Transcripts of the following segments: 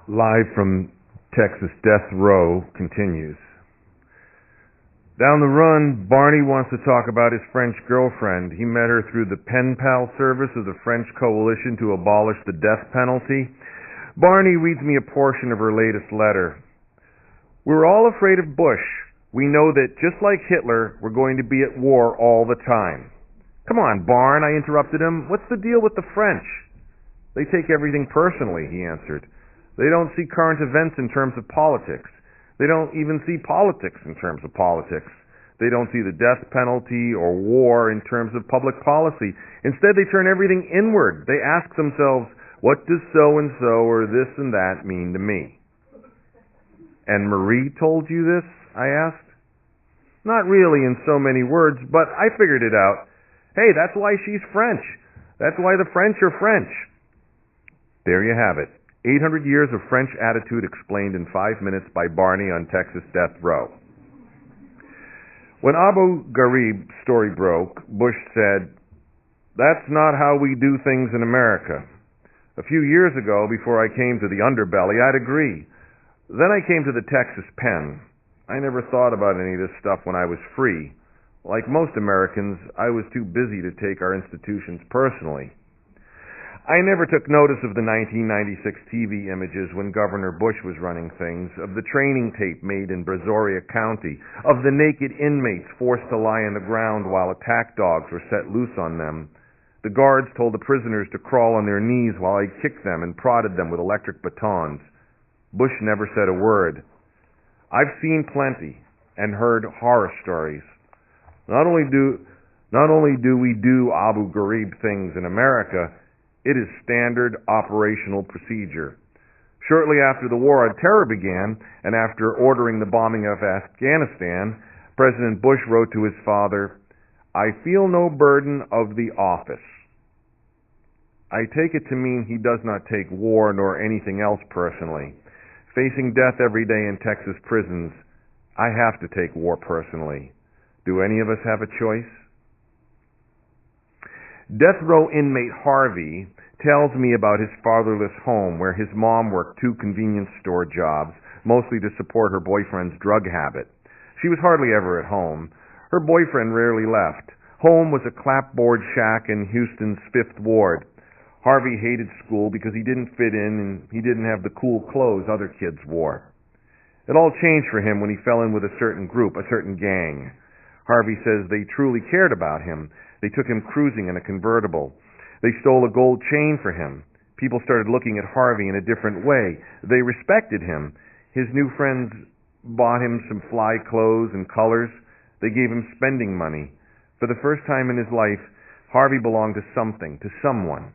Live from Texas Death Row continues. Down the run, Barney wants to talk about his French girlfriend. He met her through the pen pal service of the French Coalition to abolish the death penalty. Barney reads me a portion of her latest letter. We're all afraid of Bush. We know that just like Hitler, we're going to be at war all the time. Come on, Barn, I interrupted him. What's the deal with the French? They take everything personally, he answered. They don't see current events in terms of politics. They don't even see politics in terms of politics. They don't see the death penalty or war in terms of public policy. Instead, they turn everything inward. They ask themselves, what does so-and-so or this and that mean to me? And Marie told you this? I asked. Not really in so many words, but I figured it out. Hey, that's why she's French. That's why the French are French. There you have it. 800 years of French attitude explained in 5 minutes by Barney on Texas Death Row. When Abu Ghraib's story broke, Bush said, "That's not how we do things in America." A few years ago, before I came to the underbelly, I'd agree. Then I came to the Texas pen. I never thought about any of this stuff when I was free. Like most Americans, I was too busy to take our institutions personally. I never took notice of the 1996 TV images when Governor Bush was running things, of the training tape made in Brazoria County, of the naked inmates forced to lie on the ground while attack dogs were set loose on them. The guards told the prisoners to crawl on their knees while I kicked them and prodded them with electric batons. Bush never said a word. I've seen plenty and heard horror stories. Not only do we do Abu Ghraib things in America, it is standard operational procedure. Shortly after the War on Terror began, and after ordering the bombing of Afghanistan, President Bush wrote to his father, "I feel no burden of the office." I take it to mean he does not take war nor anything else personally. Facing death every day in Texas prisons, I have to take war personally. Do any of us have a choice? Death row inmate Harvey tells me about his fatherless home where his mom worked 2 convenience store jobs, mostly to support her boyfriend's drug habit. She was hardly ever at home. Her boyfriend rarely left. Home was a clapboard shack in Houston's 5th Ward. Harvey hated school because he didn't fit in and he didn't have the cool clothes other kids wore. It all changed for him when he fell in with a certain group, a certain gang. Harvey says they truly cared about him. They took him cruising in a convertible. They stole a gold chain for him. People started looking at Harvey in a different way. They respected him. His new friends bought him some fly clothes and colors. They gave him spending money. For the first time in his life, Harvey belonged to something, to someone.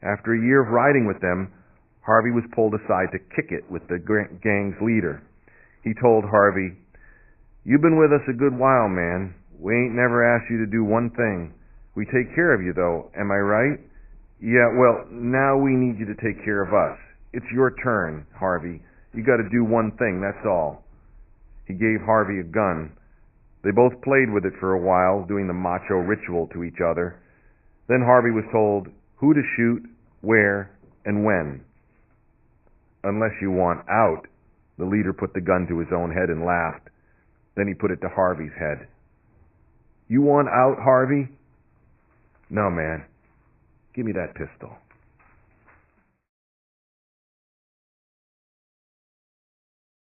After a year of riding with them, Harvey was pulled aside to kick it with the gang's leader. He told Harvey, "You've been with us a good while, man. We ain't never asked you to do one thing. We take care of you, though. Am I right? Yeah, well, now we need you to take care of us. It's your turn, Harvey. You got to do one thing, that's all." He gave Harvey a gun. They both played with it for a while, doing the macho ritual to each other. Then Harvey was told who to shoot, where, and when. "Unless you want out." The leader put the gun to his own head and laughed. Then he put it to Harvey's head. "You want out, Harvey?" "No, man. Give me that pistol."